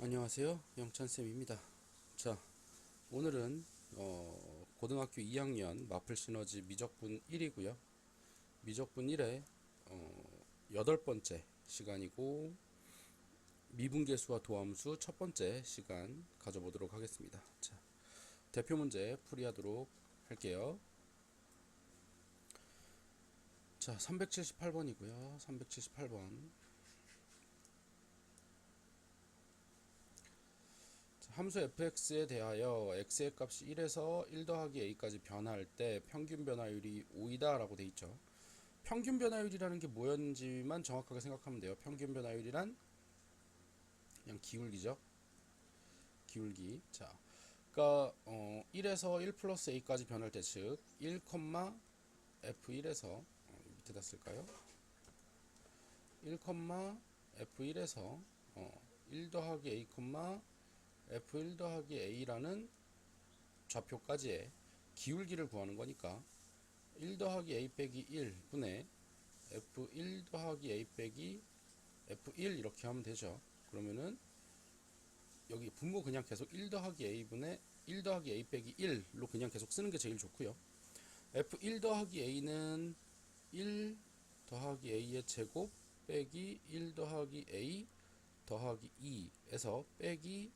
안녕하세요. 영찬쌤입니다. 자, 오늘은 고등학교 2학년 마플 시너지 미적분 1이고요. 미적분 1의 8번째 시간이고 미분계수와 도함수 첫 번째 시간 가져보도록 하겠습니다. 자, 대표 문제 풀이하도록 할게요. 자, 378번이고요. 378번. 함수 fx에 대하여 x의 값이 1에서 1 더하기 a까지 변화할 때 평균 변화율이 5이다 라고 돼 있죠. 평균 변화율이라는 게 뭐였는지만 정확하게 생각하면 돼요. 평균 변화율이란 그냥 기울기죠. 기울기. 자, 그러니까 1에서 1 플러스 a까지 변할 때 즉 1, f1에서 밑에다 쓸까요? 1, f1에서 1 더하기 a, f1 더하기 a라는 좌표까지의 기울기를 구하는 거니까 1 더하기 a 빼기 1분의 f1 더하기 a 빼기 f1 이렇게 하면 되죠. 그러면은 여기 분모 그냥 계속 1 더하기 a분의 1 더하기 a 빼기 1로 그냥 계속 쓰는 게 제일 좋고요. f1 더하기 a는 1 더하기 a의 제곱 빼기 1 더하기 a 더하기 2에서 빼기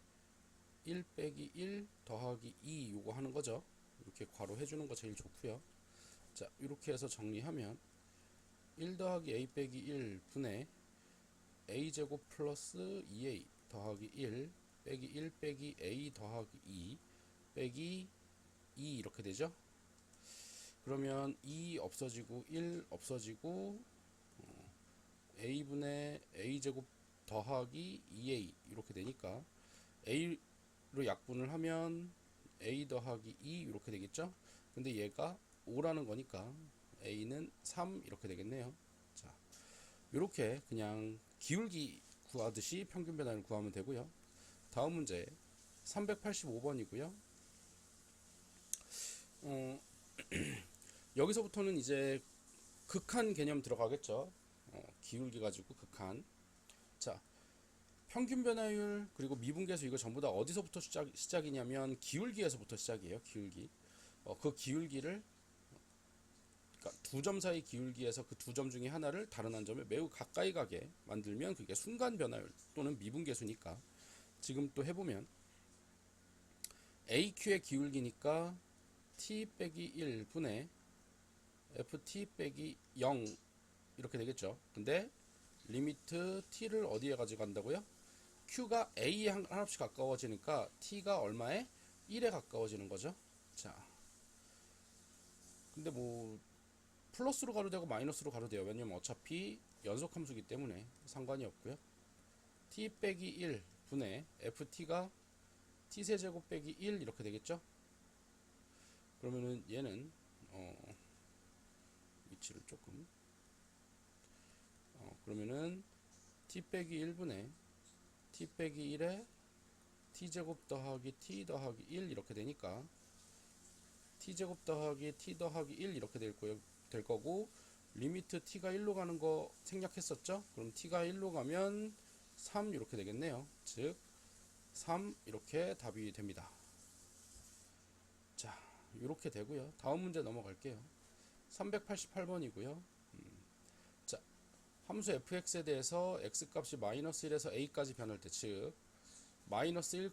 1 빼기 1 더하기 2 요거 하는 거죠. 이렇게 괄호 해주는 거 제일 좋고요. 자, 이렇게 해서 정리하면 1 더하기 a 빼기 1 분의 a 제곱 플러스 2a 더하기 1 빼기 1 빼기 a 더하기 2 빼기 2 이렇게 되죠. 그러면 2 없어지고 1 없어지고 a분의 a 제곱 더하기 2a 이렇게 되니까 a로 약분을 하면 a 더하기 2 이렇게 되겠죠. 근데 얘가 5라는 거니까 a는 3 이렇게 되겠네요. 자, 이렇게 그냥 기울기 구하듯이 평균 변화를 구하면 되고요. 다음 문제 385번이고요. 여기서부터는 이제 극한 개념 들어가겠죠. 기울기 가지고 극한. 자, 평균 변화율 그리고 미분계수 이거 전부 다 어디서부터 시작이냐면 기울기에서부터 시작이에요. 기울기. 그 기울기를 그러니까 두 점 사이 기울기에서 그 두 점 중에 하나를 다른 한 점에 매우 가까이 가게 만들면 그게 순간 변화율 또는 미분계수니까 지금 또 해보면 AQ의 기울기니까 T 빼기 1 분의 FT 빼기 0 이렇게 되겠죠. 근데 리미트 T를 어디에 가져간다고요? Q가 A에 하나씩 가까워지니까 T가 얼마에? 1에 가까워지는 거죠. 자, 근데 뭐 플러스로 가도 되고 마이너스로 가도 돼요. 왜냐면 어차피 연속함수기 때문에 상관이 없고요. T 빼기 1 분의 FT가 T세제곱 빼기 1 이렇게 되겠죠. 그러면은 얘는 위치를 조금 그러면은 T 빼기 1분의 T 빼기 1에 T제곱 더하기 T 더하기 1 이렇게 되니까 T제곱 더하기 T 더하기 1 이렇게 될 거고 리미트 T가 1로 가는 거 생략했었죠? 그럼 T가 1로 가면 3 이렇게 되겠네요. 즉 3 이렇게 답이 됩니다. 자, 이렇게 되고요. 다음 문제 넘어갈게요. 388번이고요. 자, 함수 fx에 대해서 x값이 마이너스 1에서 a까지 변할 때 즉 마이너스 1,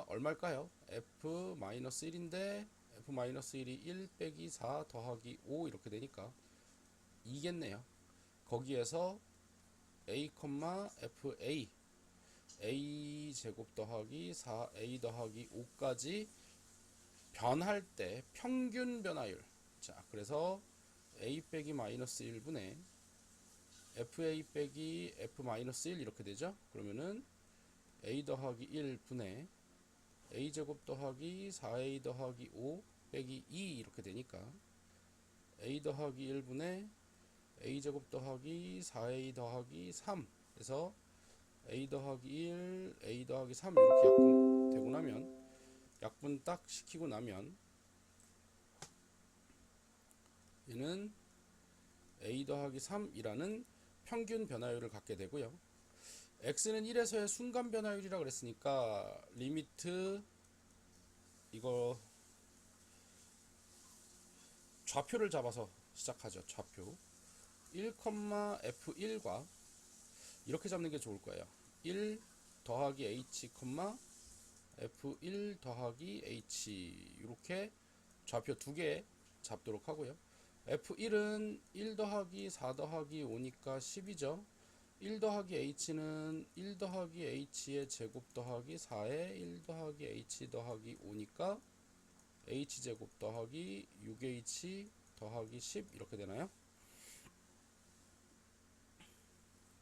얼마일까요? f 마이너스 1인데 f 마이너스 1이 1 빼기 4 더하기 5 이렇게 되니까 2겠네요. 거기에서 a, fa a 제곱 더하기 4a 더하기 5까지 변할 때 평균 변화율. 자, 그래서 a 빼기 마이너스 1분의 fa 빼기 f 마이너스 1 이렇게 되죠. 그러면은 a 더하기 1 분의 a 제곱 더하기 4a 더하기 5 빼기 2 이렇게 되니까 a 더하기 1분의 a 제곱 더하기 4a 더하기 3 해서 a 더하기 1 a 더하기 3 이렇게 약분되고 나면 약분 딱 시키고 나면 얘는 a 더하기 3이라는 평균 변화율을 갖게 되고요. x는 1에서의 순간 변화율이라 그랬으니까 리미트 이거 좌표를 잡아서 시작하죠. 좌표 1,f1과 이렇게 잡는 게 좋을 거예요. 1 더하기 h, f1 더하기 h 이렇게 좌표 두 개 잡도록 하고요. f1은 1 더하기 4 더하기 5니까 10이죠. 1 더하기 h는 1 더하기 h의 제곱 더하기 4에 1 더하기 h 더하기 5니까 h제곱 더하기 6h 더하기 10 이렇게 되나요?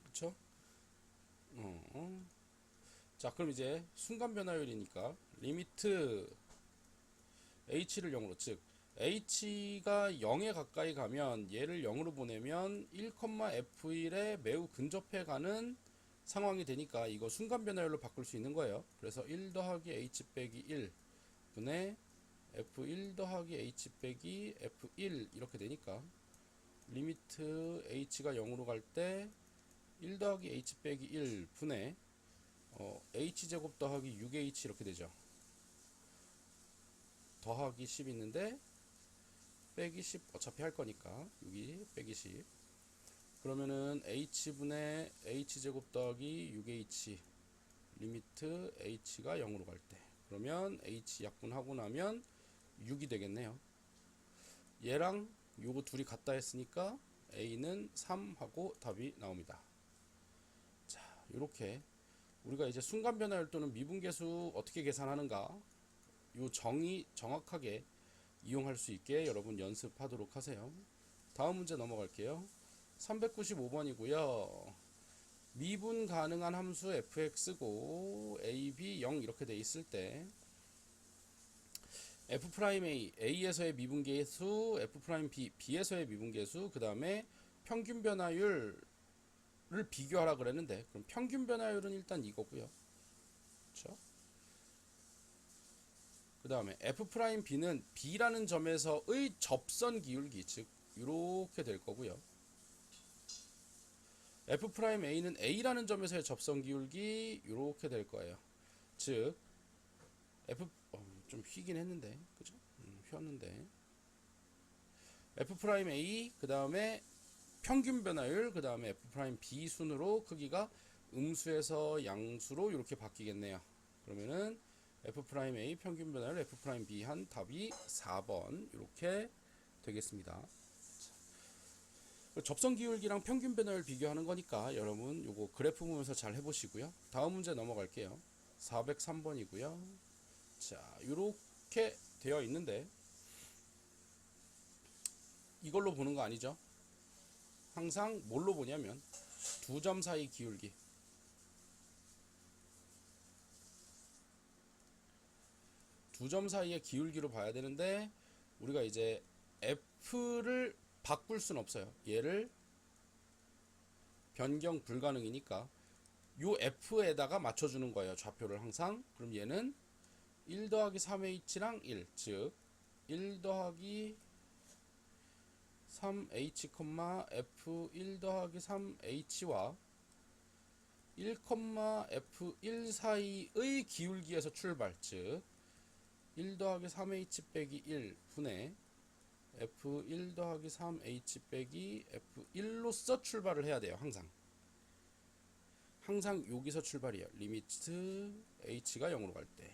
그쵸? 자, 그럼 이제 순간 변화율이니까 리미트 h를 0으로, 즉 h가 0에 가까이 가면 얘를 0으로 보내면 1,f1에 매우 근접해 가는 상황이 되니까 이거 순간 변화율로 바꿀 수 있는 거예요. 그래서 1 더하기 h 빼기 1 분의 f1 더하기 h 빼기 f1 이렇게 되니까 리미트 h가 0으로 갈 때 1 더하기 h 빼기 1 분의 h제곱 더하기 6h 이렇게 되죠. 더하기 10 있는데 빼기 10 어차피 할 거니까 여기 빼기 10 그러면은 h분의 h제곱 더하기 6h 리미트 h가 0으로 갈 때 그러면 h 약분하고 나면 6이 되겠네요. 얘랑 요거 둘이 같다 했으니까 a는 3 하고 답이 나옵니다. 자, 요렇게 우리가 이제 순간 변화율 또는 미분계수 어떻게 계산하는가 요 정의 정확하게 이용할 수 있게 여러분 연습하도록 하세요. 다음 문제 넘어갈게요. 395번이고요. 미분 가능한 함수 fx고 a, b 0 이렇게 돼 있을 때 f'A, A에서의 미분계수, f'B, B에서의 미분계수, 그 다음에 평균 변화율을 비교하라 그랬는데 그럼 평균 변화율은 일단 이거고요. 그렇죠? 그 다음에 f'B는 B라는 점에서의 접선 기울기, 즉 이렇게 될 거고요. f'A는 A라는 점에서의 접선 기울기 이렇게 될 거예요. 즉 좀 휘긴 했는데 그죠? 휘었는데 f'A 그 다음에 평균 변화율 그 다음에 f'B 순으로 크기가 음수에서 양수로 이렇게 바뀌겠네요. 그러면은 f'A 평균 변화율 f'B 한 답이 4번 이렇게 되겠습니다. 접선 기울기랑 평균 변화율 비교하는 거니까 여러분 요거 그래프 보면서 잘 해보시고요. 다음 문제 넘어갈게요. 403번이고요. 자, 이렇게 되어 있는데 이걸로 보는 거 아니죠? 항상 뭘로 보냐면 두 점 사이 기울기, 두 점 사이의 기울기로 봐야 되는데 우리가 이제 f를 바꿀 순 없어요. 얘를 변경 불가능이니까 요 f에다가 맞춰주는 거예요. 좌표를 항상. 그럼 얘는 1 더하기 3h랑 1, 즉 1 더하기 3h, f1 더하기 3h와 1, f1 사이의 기울기에서 출발, 즉 1 더하기 3h 빼기 1 분의 f1 더하기 3h 빼기 f1로서 출발을 해야 돼요. 항상 여기서 출발이에요. 리미트 h가 0으로 갈 때.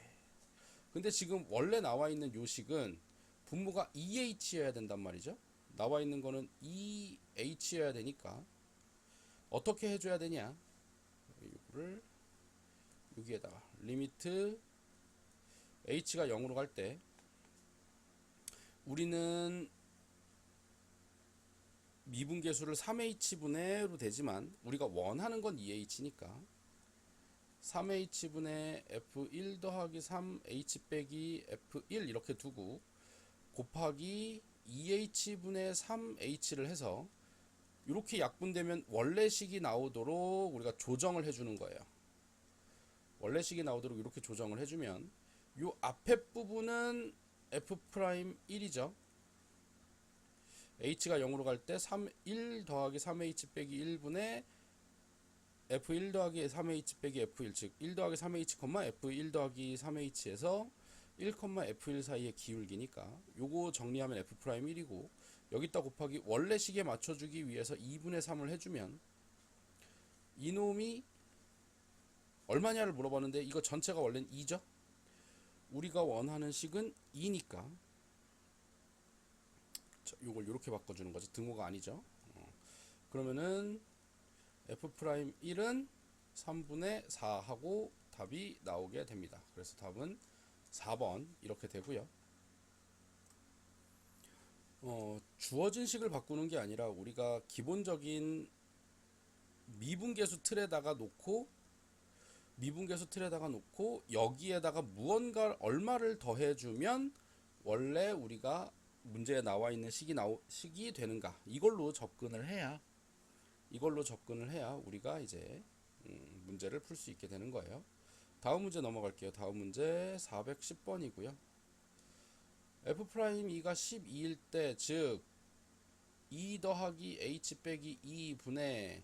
근데 지금 원래 나와 있는 요식은 분모가 2h여야 된단 말이죠. 나와 있는 거는 2h여야 되니까 어떻게 해줘야 되냐, 이거를 여기에다가 리미트 h가 0으로 갈 때 우리는 미분계수를 3h분의로 되지만 우리가 원하는 건 2h니까 3h분의 f1 더하기 3h 빼기 f1 이렇게 두고 곱하기 2h분의 3h를 해서 이렇게 약분되면 원래식이 나오도록 우리가 조정을 해주는 거예요. 원래식이 나오도록 이렇게 조정을 해주면 이 앞에 부분은 f'1이죠. h가 0으로 갈 때 1 더하기 3h 빼기 1분의 F1 더하기 3H 빼기 F1 즉 1 더하기 3H, F1 더하기 3H에서 1, F1 사이의 기울기니까 요거 정리하면 F'1이고 여기다 곱하기 원래 식에 맞춰주기 위해서 2분의 3을 해주면 이놈이 얼마냐를 물어봤는데 이거 전체가 원래는 2죠? 우리가 원하는 식은 2니까 요걸 이렇게 바꿔주는 거죠. 등호가 아니죠. 그러면은 F'1은 3분의 4 하고 답이 나오게 됩니다. 그래서 답은 4번 이렇게 되고요. 주어진 식을 바꾸는 게 아니라 우리가 기본적인 미분계수 틀에다가 놓고 여기에다가 무언가 얼마를 더해주면 원래 우리가 문제에 나와 있는 식이 되는가 이걸로 접근을 해야 우리가 이제 문제를 풀 수 있게 되는 거예요. 다음 문제 넘어갈게요. 다음 문제 410번이고요. F'2가 12일 때 즉 2 더하기 H 빼기 2분의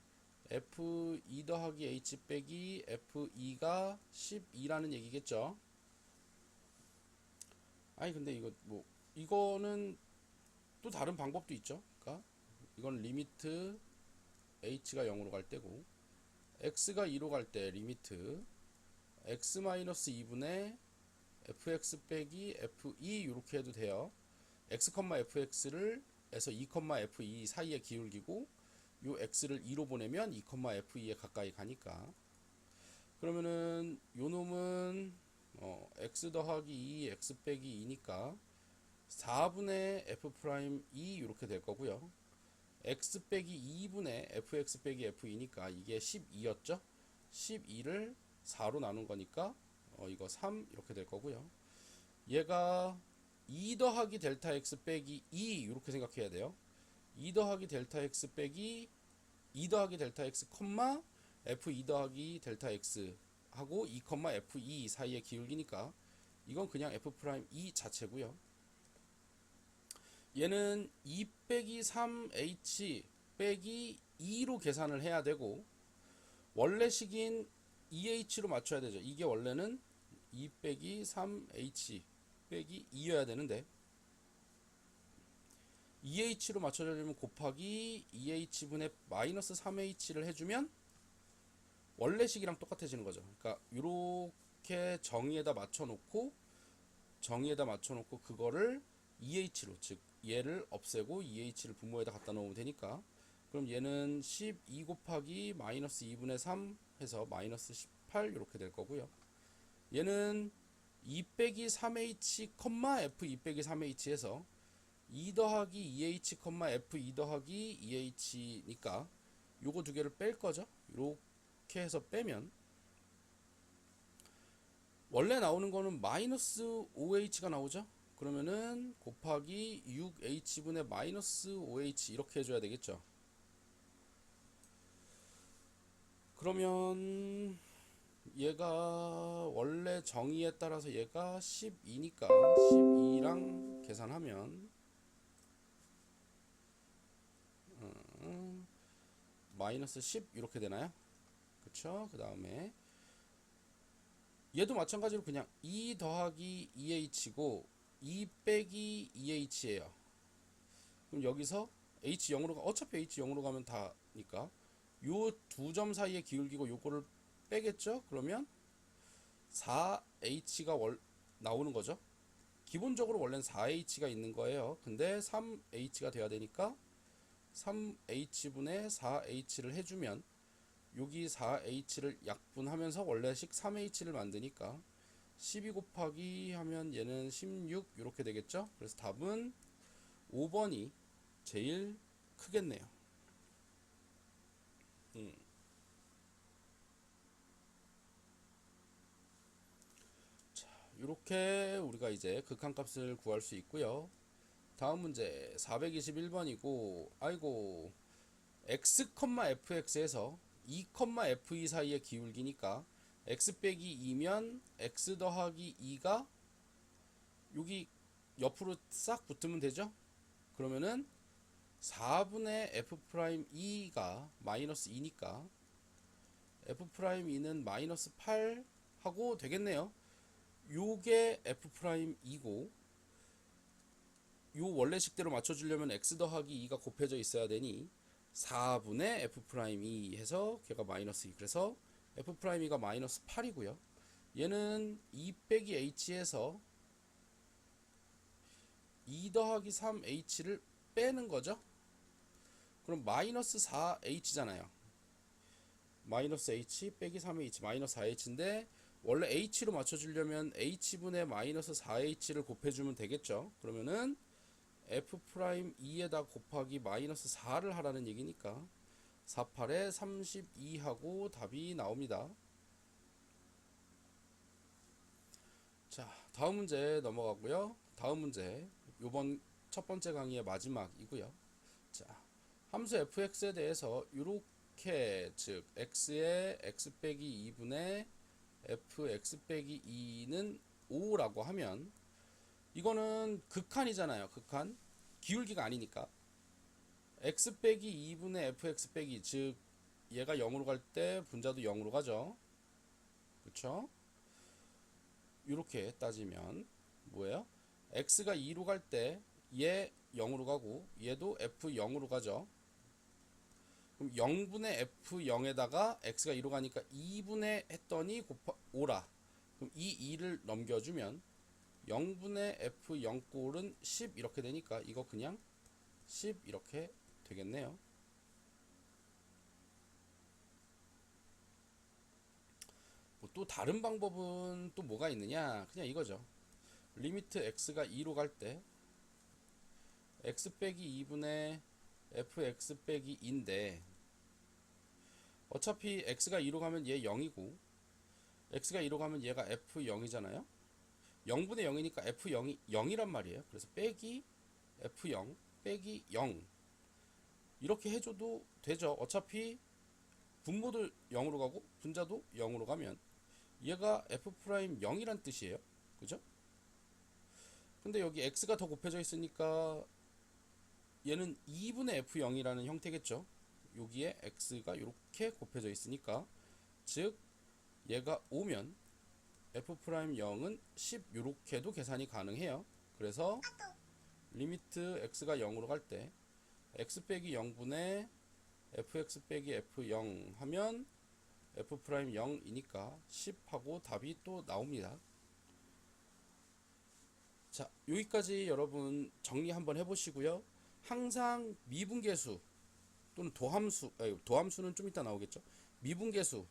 F2 더하기 H 빼기 F2가 12라는 얘기겠죠. 아니 근데 이거는 또 다른 방법도 있죠. 그러니까 이건 리미트 H가 0으로 갈 때고 X가 2로 갈 때 리미트 X-2분의 fx 빼기 f2 이렇게 해도 돼요. x, fx를 에서 2, f2 사이에 기울기고 요 x를 2로 보내면 2, f2에 가까이 가니까 그러면은 요 놈은 x 더하기 2, x 빼기 2니까 4분의 f'2 이렇게 될 거고요. x 빼기 2분의 fx 빼기 f2니까 이게 12였죠. 12를 4로 나눈 거니까 이거 3 이렇게 될 거고요. 얘가 2 더하기 델타 x 빼기 2 이렇게 생각해야 돼요. 2 더하기 델타 x 빼기 2 더하기 델타 x 콤마 f2 더하기 델타 x 하고 2, f2 사이의 기울기니까 이건 그냥 f'2 자체고요. 얘는 2 빼기 3h 빼기 2로 계산을 해야 되고 원래 식인 2h로 맞춰야 되죠. 이게 원래는 2 빼기 3h 빼기 2여야 되는데 2h로 맞춰주려면 곱하기 2h분의 마이너스 3h를 해주면 원래 식이랑 똑같아지는 거죠. 그러니까 이렇게 정의에다 맞춰놓고 그거를 2h로 즉 얘를 없애고 2h를 분모에다 갖다 놓으면 되니까 그럼 얘는 12 곱하기 마이너스 2분의 3 해서 마이너스 18 이렇게 될 거고요. 얘는 2 빼기 3h, f2 빼기 3h에서 2 더하기 2h, f2 더하기 2h니까 요거 두 개를 뺄 거죠. 이렇게 해서 빼면 원래 나오는 거는 마이너스 5h가 나오죠. 그러면은 곱하기 6h분의 마이너스 5h 이렇게 해줘야 되겠죠. 그러면 얘가 원래 정의에 따라서 얘가 12니까 12랑 계산하면 마이너스 10 이렇게 되나요? 그쵸? 그 다음에 얘도 마찬가지로 그냥 2 더하기 2h고 2 빼기 2h예요. 그럼 여기서 h 0으로 어차피 h 0으로 가면 다니까 요 두 점 사이에 기울기고 요거를 빼겠죠? 그러면 4h가 나오는 거죠. 기본적으로 원래는 4h가 있는 거예요. 근데 3h가 돼야 되니까 3h분의 4h를 해주면 여기 4h를 약분하면서 원래식 3h를 만드니까 12 곱하기 하면 얘는 16 이렇게 되겠죠. 그래서 답은 5번이 제일 크겠네요. 자, 이렇게 우리가 이제 극한값을 구할 수 있고요. 다음 문제 421번이고 아이고 x, fx에서 2, f2 사이의 기울기니까 x 빼기 2면 x 더하기 2가 여기 옆으로 싹 붙으면 되죠. 그러면은 4분의 f'2가 마이너스 2니까 F'2는 마이너스 8 하고 되겠네요. 요게 F'2고 요 원래식대로 맞춰주려면 x 더하기 2가 곱해져 있어야 되니 4분의 F'2 해서 걔가 마이너스 2. 그래서 F'2가 마이너스 8이고요. 얘는 2 빼기 h에서 2 더하기 3h를 빼는 거죠. 그럼 마이너스 4h잖아요. 마이너스 h 빼기 3h 마이너스 4h인데 원래 h로 맞춰주려면 h분의 마이너스 4h를 곱해주면 되겠죠. 그러면은 F'2에다 곱하기 마이너스 4를 하라는 얘기니까 48에 32하고 답이 나옵니다. 자, 다음 문제 넘어가고요. 다음 문제 요번 첫 번째 강의의 마지막이고요. 자, 함수 fx에 대해서 이렇게 즉 x의 x 빼기 2분의 fx 빼기 2는 5라고 하면 이거는 극한이잖아요. 극한. 기울기가 아니니까. x 빼기 2분의 fx 빼기 즉 얘가 0으로 갈 때 분자도 0으로 가죠. 그쵸? 이렇게 따지면 뭐예요? x가 2로 갈 때 얘 0으로 가고 얘도 f0으로 가죠. 그럼 0분의 f0에다가 x가 2로 가니까 2분의 했더니 곱하 5라. 그럼 이 2를 넘겨주면 0분의 f0 꼴은 10 이렇게 되니까 이거 그냥 10 이렇게 되겠네요. 뭐 또 다른 방법은 또 뭐가 있느냐? 그냥 이거죠. 리미트 x가 2로 갈 때 x 빼기 2분의 fx 빼기 2인데 어차피 x가 2로 가면 얘 0이고 x가 2로 가면 얘가 f0이잖아요. 0분의 0이니까 f0이 0이란 말이에요. 그래서 빼기 f0 빼기 0 이렇게 해줘도 되죠. 어차피 분모도 0으로 가고 분자도 0으로 가면 얘가 f'0이란 뜻이에요. 그죠? 근데 여기 x가 더 곱해져 있으니까 얘는 2분의 f0이라는 형태겠죠. 여기에 x가 이렇게 곱해져 있으니까 즉 얘가 5면 f'0은 10 이렇게도 계산이 가능해요. 그래서 리미트 x가 0으로 갈 때 x 빼기 0분의 fx 빼기 f0 하면 f'0이니까 10하고 답이 또 나옵니다. 자, 여기까지 여러분 정리 한번 해보시고요. 항상 미분계수 또는 도함수, 도함수는 좀 이따 나오겠죠. 미분계수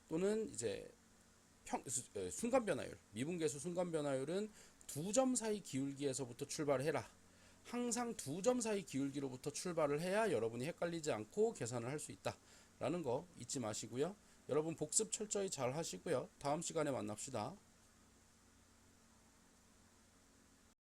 또는 이제 순간변화율, 미분계수 순간변화율은 두 점 사이 기울기에서부터 출발해라. 항상 두 점 사이 기울기로부터 출발을 해야 여러분이 헷갈리지 않고 계산을 할 수 있다 라는 거 잊지 마시고요. 여러분 복습 철저히 잘 하시고요. 다음 시간에 만납시다.